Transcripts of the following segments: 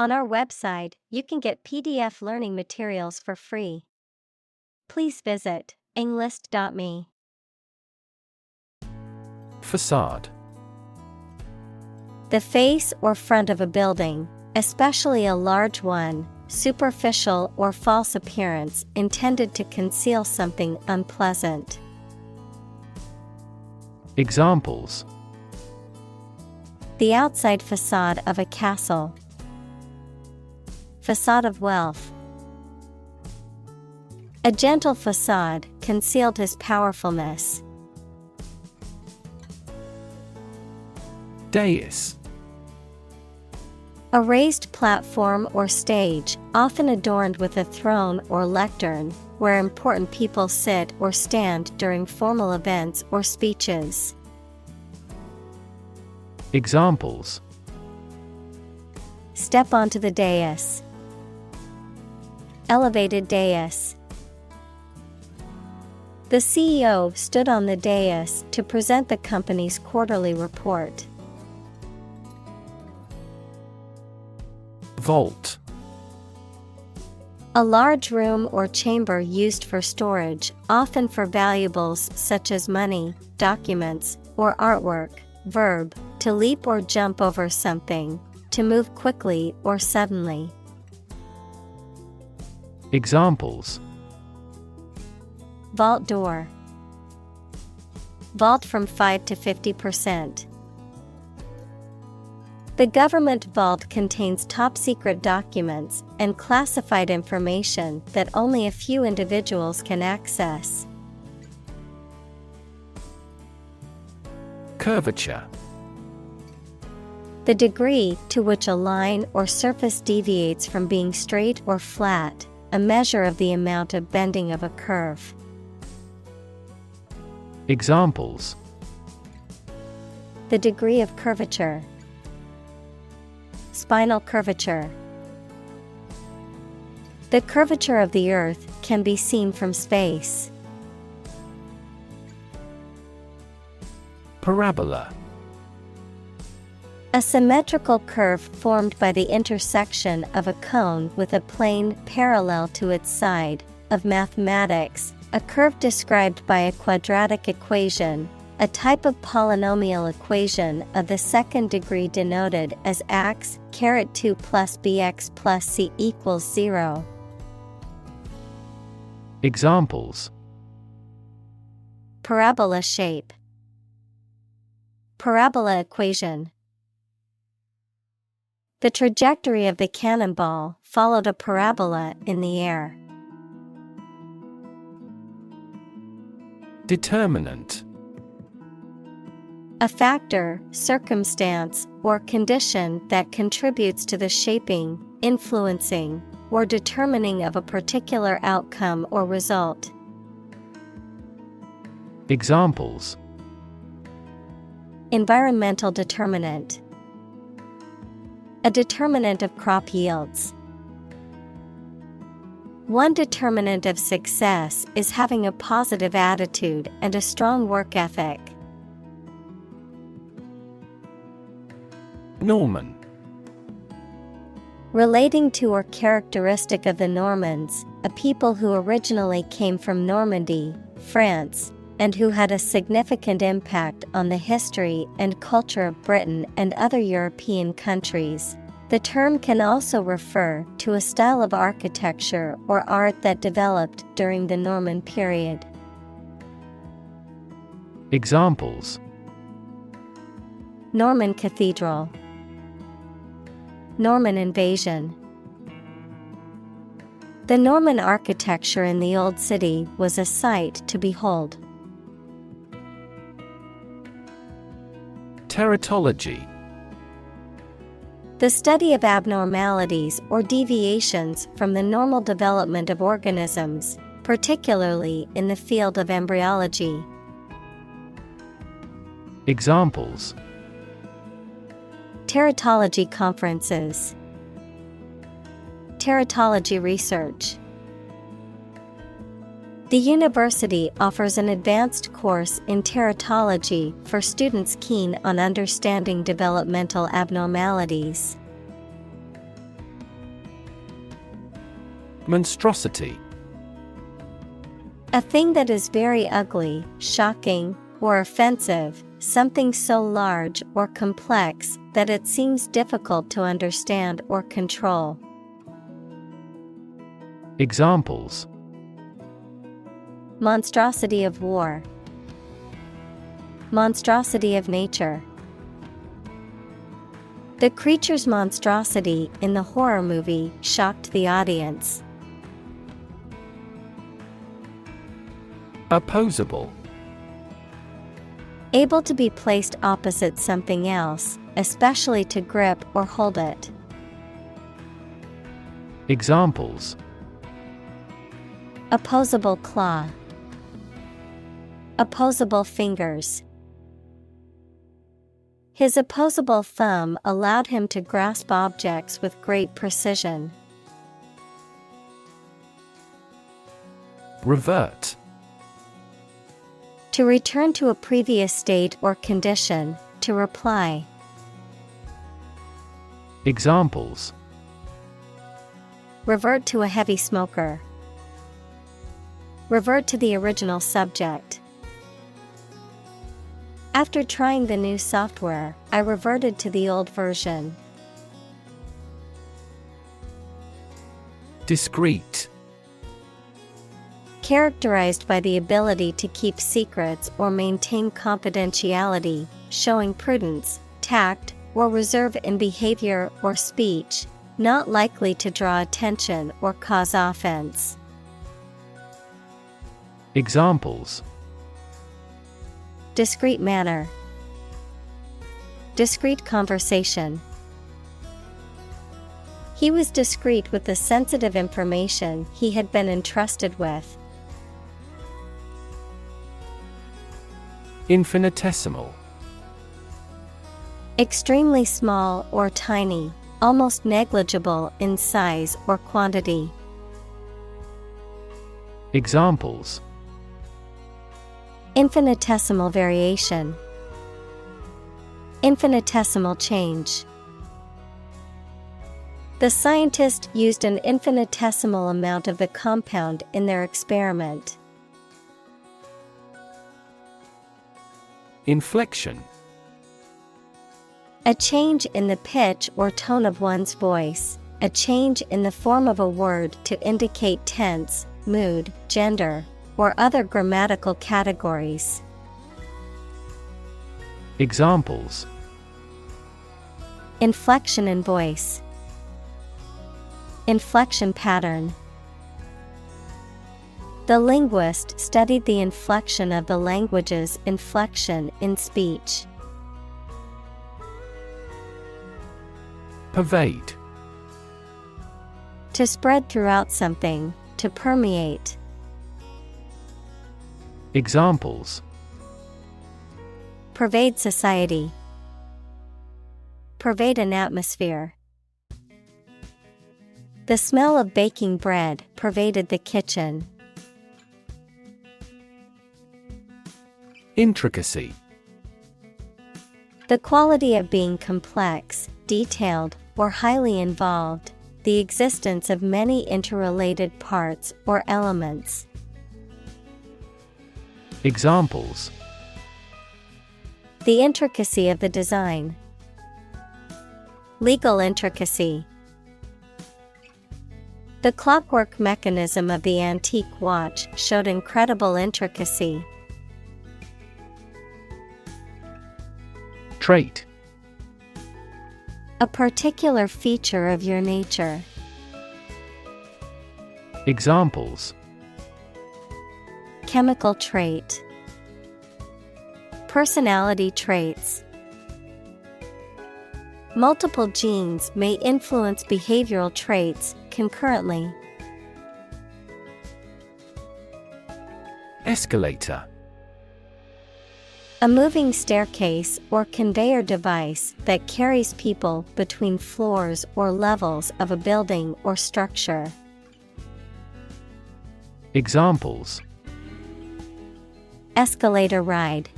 On our website, you can get PDF learning materials for free. Please visit englist.me. Facade. The face or front of a building, especially a large one, superficial or false appearance intended to conceal something unpleasant. Examples: The outside facade of a castle. Facade of wealth. A gentle facade concealed his powerfulness. Dais. A raised platform or stage, often adorned with a throne or lectern, where important people sit or stand during formal events or speeches. Examples: Step onto the dais. Elevated dais. The CEO stood on the dais to present the company's quarterly report. Vault. A large room or chamber used for storage, often for valuables such as money, documents, or artwork. Verb, to leap or jump over something, to move quickly or suddenly. Examples: Vault door. Vault from 5 to 50%. The government vault contains top-secret documents and classified information that only a few individuals can access. Curvature. The degree to which a line or surface deviates from being straight or flat, a measure of the amount of bending of a curve. Examples: The degree of curvature. Spinal curvature. The curvature of the Earth can be seen from space. Parabola. A symmetrical curve formed by the intersection of a cone with a plane parallel to its side. Of mathematics, a curve described by a quadratic equation, a type of polynomial equation of the second degree denoted as x(2 plus bx plus c equals 0. Examples: Parabola shape. Parabola equation. The trajectory of the cannonball followed a parabola in the air. Determinant. A factor, circumstance, or condition that contributes to the shaping, influencing, or determining of a particular outcome or result. Examples: Environmental determinant. A determinant of crop yields. One determinant of success is having a positive attitude and a strong work ethic. Norman. Relating to or characteristic of the Normans, a people who originally came from Normandy, France, and who had a significant impact on the history and culture of Britain and other European countries. The term can also refer to a style of architecture or art that developed during the Norman period. Examples: Norman Cathedral. Norman invasion. The Norman architecture in the Old City was a sight to behold. Teratology. The study of abnormalities or deviations from the normal development of organisms, particularly in the field of embryology. Examples: Teratology conferences. Teratology research. The university offers an advanced course in teratology for students keen on understanding developmental abnormalities. Monstrosity. A thing that is very ugly, shocking, or offensive, something so large or complex that it seems difficult to understand or control. Examples: Monstrosity of war. Monstrosity of nature. The creature's monstrosity in the horror movie shocked the audience. Opposable. Able to be placed opposite something else, especially to grip or hold it. Examples: Opposable claw. Opposable fingers. His opposable thumb allowed him to grasp objects with great precision. Revert. To return to a previous state or condition, to reply. Examples: Revert to a heavy smoker. Revert to the original subject. After trying the new software, I reverted to the old version. Discreet. Characterized by the ability to keep secrets or maintain confidentiality, showing prudence, tact, or reserve in behavior or speech, not likely to draw attention or cause offense. Examples: Discreet manner. Discreet conversation. He was discreet with the sensitive information he had been entrusted with. Infinitesimal. Extremely small or tiny, almost negligible in size or quantity. Examples: Infinitesimal variation. Infinitesimal change. The scientist used an infinitesimal amount of the compound in their experiment. Inflection. A change in the pitch or tone of one's voice, a change in the form of a word to indicate tense, mood, gender, or other grammatical categories. Examples: Inflection in voice. Inflection pattern. The linguist studied the inflection of the language's inflection in speech. Pervade. To spread throughout something, to permeate. Examples: Pervade society. Pervade an atmosphere. The smell of baking bread pervaded the kitchen. Intricacy. The quality of being complex, detailed, or highly involved, the existence of many interrelated parts or elements. Examples: The intricacy of the design. Legal intricacy. The clockwork mechanism of the antique watch showed incredible intricacy. Trait. A particular feature of your nature. Examples: Chemical trait. Personality traits. Multiple genes may influence behavioral traits concurrently. Escalator. A moving staircase or conveyor device that carries people between floors or levels of a building or structure. Examples: Escalator ride.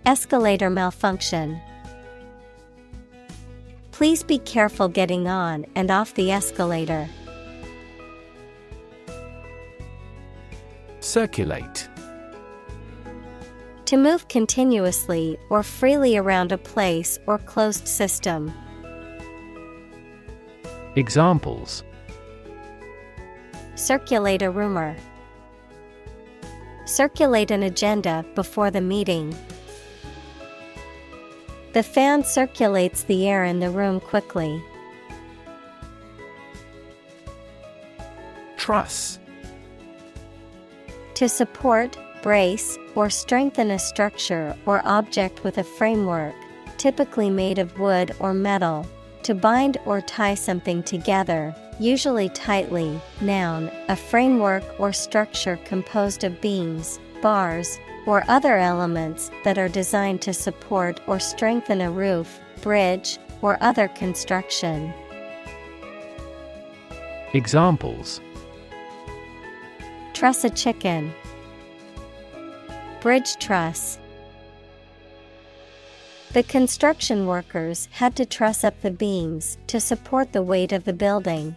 Escalator malfunction. Please be careful getting on and off the escalator. Circulate. To move continuously or freely around a place or closed system. Examples: Circulate a rumor. Circulate an agenda before the meeting. The fan circulates the air in the room quickly. Truss. To support, brace, or strengthen a structure or object with a framework, typically made of wood or metal. To bind or tie something together, usually tightly. Noun, a framework or structure composed of beams, bars, or other elements that are designed to support or strengthen a roof, bridge, or other construction. Examples: Truss a chicken. Bridge truss. The construction workers had to truss up the beams to support the weight of the building.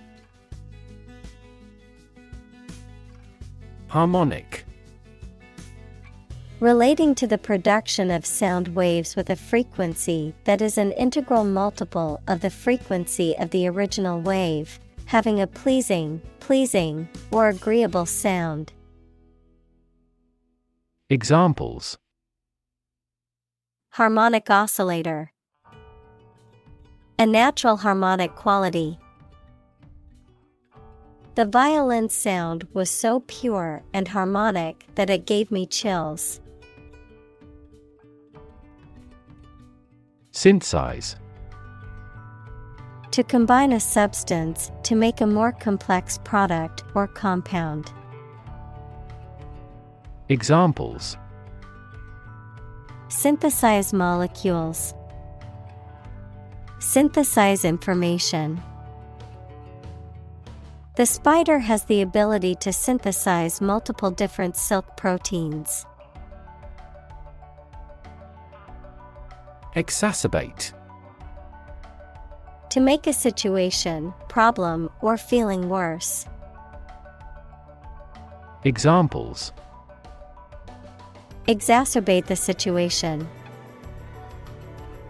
Harmonic. Relating to the production of sound waves with a frequency that is an integral multiple of the frequency of the original wave, having a pleasing, or agreeable sound. Examples: Harmonic oscillator. A natural harmonic quality. The violin's sound was so pure and harmonic that it gave me chills. Synthesize. To combine a substance to make a more complex product or compound. Examples: Synthesize molecules. Synthesize information. The spider has the ability to synthesize multiple different silk proteins. Exacerbate. To make a situation, problem, or feeling worse. Examples: Exacerbate the situation.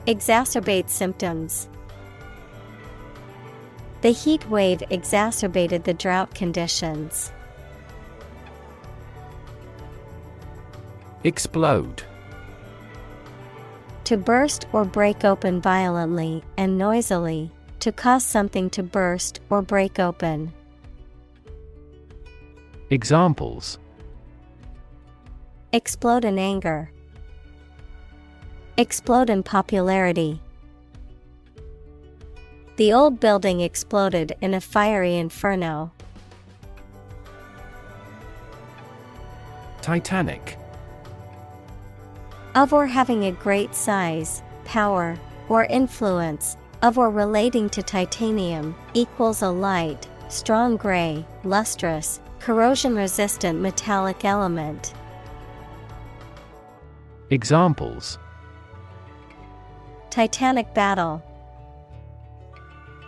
Exacerbate symptoms. The heat wave exacerbated the drought conditions. Explode. To burst or break open violently and noisily, to cause something to burst or break open. Examples: Explode in anger. Explode in popularity. The old building exploded in a fiery inferno. Titanic. Of or having a great size, power, or influence, of or relating to titanium, equals a light, strong gray, lustrous, corrosion-resistant metallic element. Examples: Titanic battle.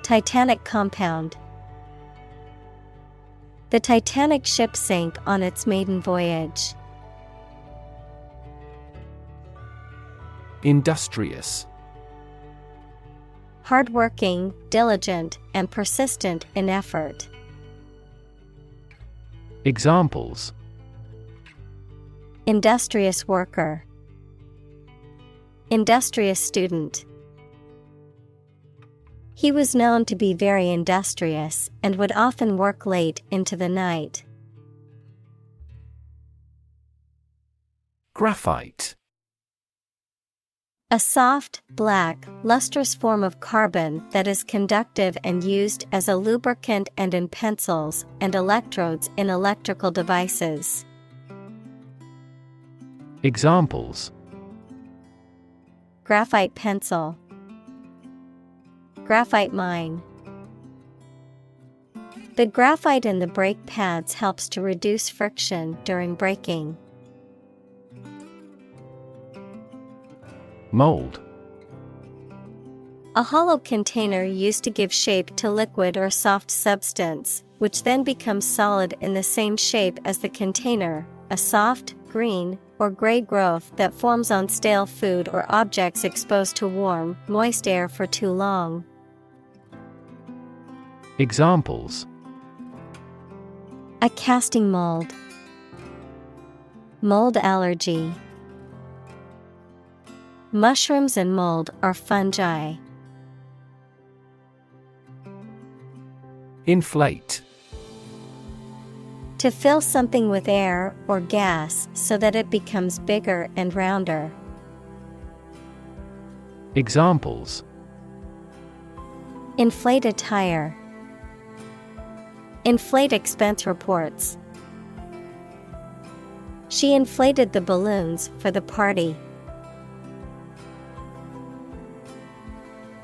Titanic compound. The Titanic ship sank on its maiden voyage. Industrious. Hardworking, diligent, and persistent in effort. Examples: Industrious worker. Industrious student. He was known to be very industrious and would often work late into the night. Graphite. A soft, black, lustrous form of carbon that is conductive and used as a lubricant and in pencils and electrodes in electrical devices. Examples: Graphite pencil. Graphite mine. The graphite in the brake pads helps to reduce friction during braking. Mold. A hollow container used to give shape to liquid or soft substance, which then becomes solid in the same shape as the container, a soft, green, or gray growth that forms on stale food or objects exposed to warm, moist air for too long. Examples: A casting mold. Mold allergy. Mushrooms and mold are fungi. Inflate. To fill something with air or gas so that it becomes bigger and rounder. Examples: Inflate a tire. Inflate expense reports. She inflated the balloons for the party.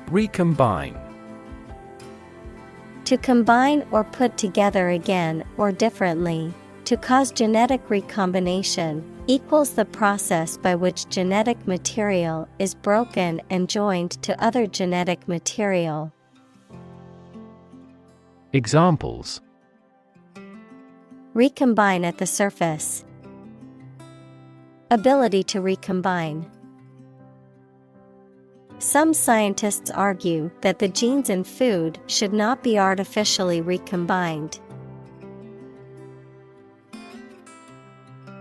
Recombine. To combine or put together again or differently, to cause genetic recombination, equals the process by which genetic material is broken and joined to other genetic material. Examples: Recombine at the surface. Ability to recombine. Some scientists argue that the genes in food should not be artificially recombined.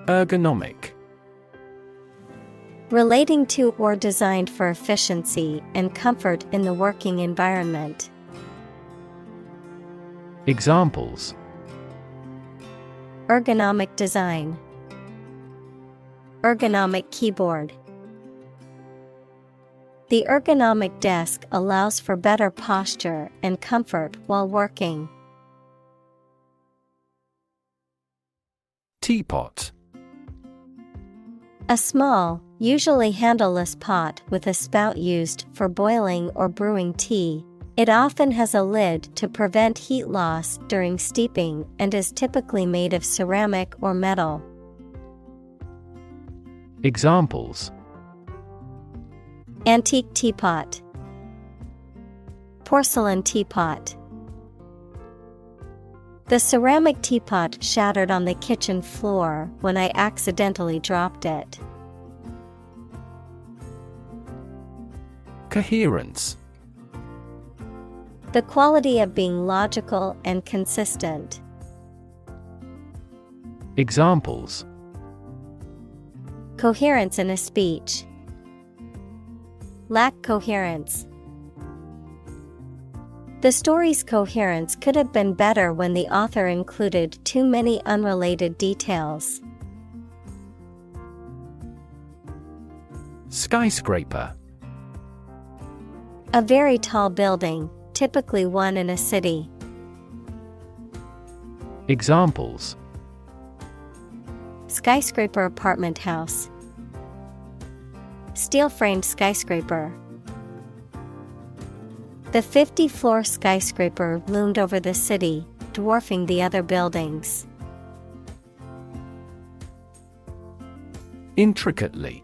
Ergonomic. Relating to or designed for efficiency and comfort in the working environment. Examples: Ergonomic design. Ergonomic keyboard. The ergonomic desk allows for better posture and comfort while working. Teapot. A small, usually handleless pot with a spout used for boiling or brewing tea. It often has a lid to prevent heat loss during steeping and is typically made of ceramic or metal. Examples: Antique teapot. Porcelain teapot. The ceramic teapot shattered on the kitchen floor when I accidentally dropped it. Coherence. The quality of being logical and consistent. Examples: Coherence in a speech. Lack coherence. The story's coherence could have been better when the author included too many unrelated details. Skyscraper. A very tall building, typically one in a city. Examples: Skyscraper apartment house. Steel-framed skyscraper. The 50-floor skyscraper loomed over the city, dwarfing the other buildings. Intricately.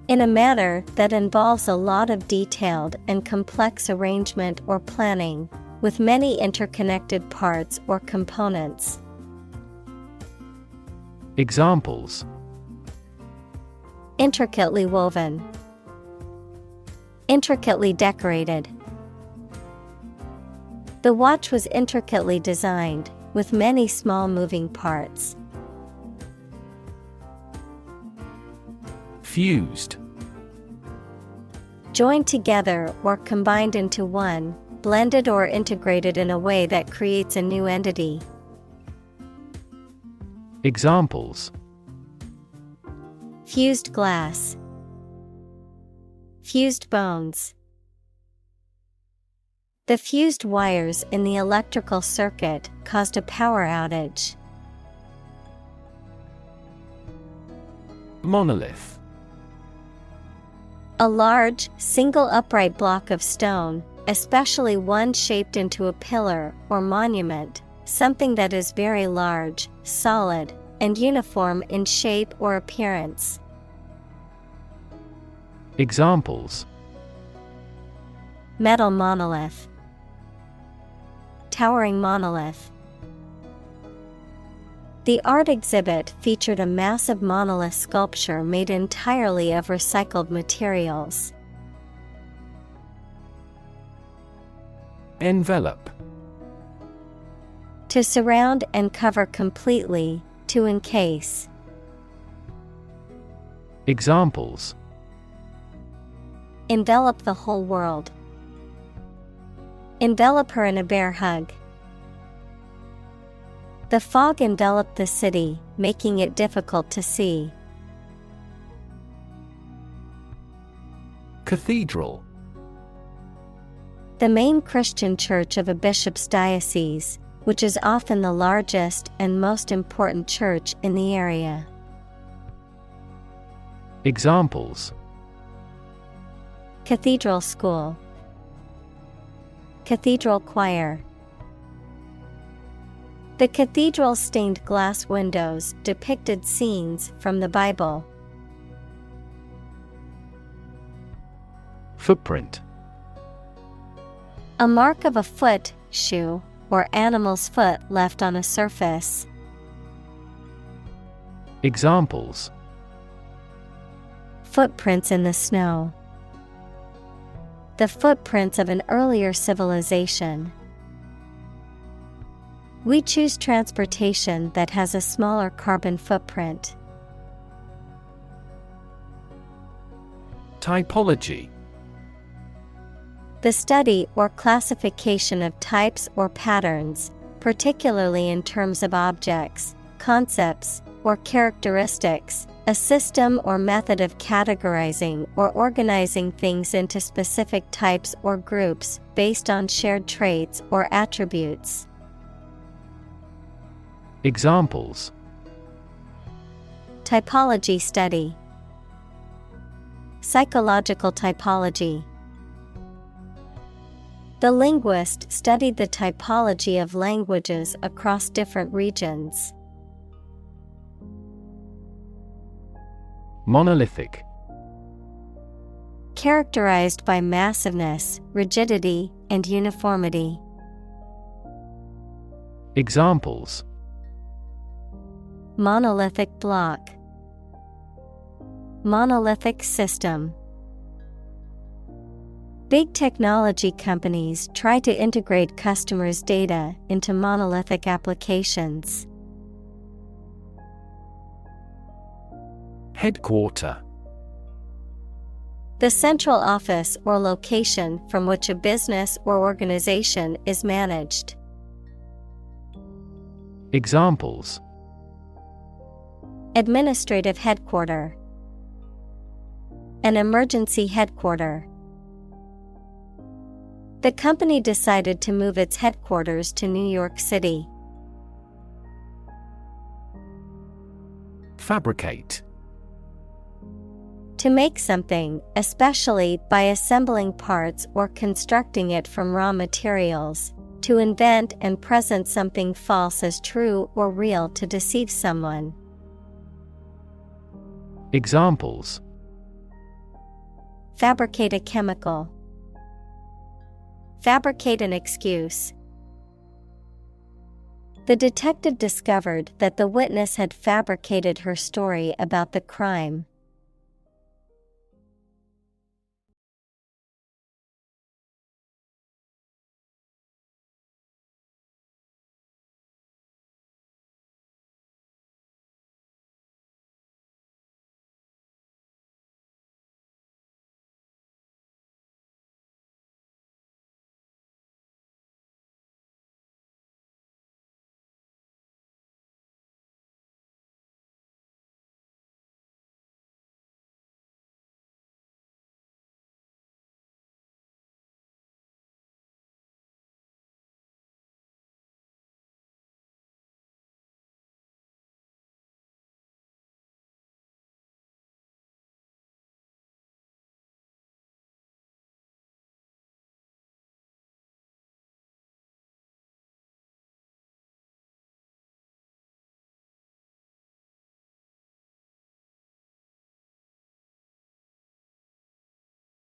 In a manner that involves a lot of detailed and complex arrangement or planning, with many interconnected parts or components. Examples: Intricately woven. Intricately decorated. The watch was intricately designed, with many small moving parts. Fused. Joined together or combined into one, blended or integrated in a way that creates a new entity. Examples: Fused glass. Fused bones. The fused wires in the electrical circuit caused a power outage. Monolith. A large, single upright block of stone, especially one shaped into a pillar or monument, something that is very large, solid, and uniform in shape or appearance. Examples: Metal monolith. Towering monolith. The art exhibit featured a massive monolith sculpture made entirely of recycled materials. Envelope. To surround and cover completely, to encase. Examples: Envelop the whole world. Envelop her in a bear hug. The fog enveloped the city, making it difficult to see. Cathedral. The main Christian church of a bishop's diocese, which is often the largest and most important church in the area. Examples: Cathedral school. Cathedral choir. The cathedral's stained glass windows depicted scenes from the Bible. Footprint. A mark of a foot, shoe, or animal's foot left on a surface. Examples: Footprints in the snow. The footprints of an earlier civilization. We choose transportation that has a smaller carbon footprint. Typology. The study or classification of types or patterns, particularly in terms of objects, concepts, or characteristics, a system or method of categorizing or organizing things into specific types or groups based on shared traits or attributes. Examples: Typology study. Psychological typology. The linguist studied the typology of languages across different regions. Monolithic. Characterized by massiveness, rigidity, and uniformity. Examples: Monolithic block. Monolithic system. Big technology companies try to integrate customers' data into monolithic applications. Headquarter. The central office or location from which a business or organization is managed. Examples: Administrative headquarter. An emergency headquarter. The company decided to move its headquarters to New York City. Fabricate. To make something, especially by assembling parts or constructing it from raw materials. To invent and present something false as true or real to deceive someone. Examples: Fabricate a chemical. Fabricate an excuse. The detective discovered that the witness had fabricated her story about the crime.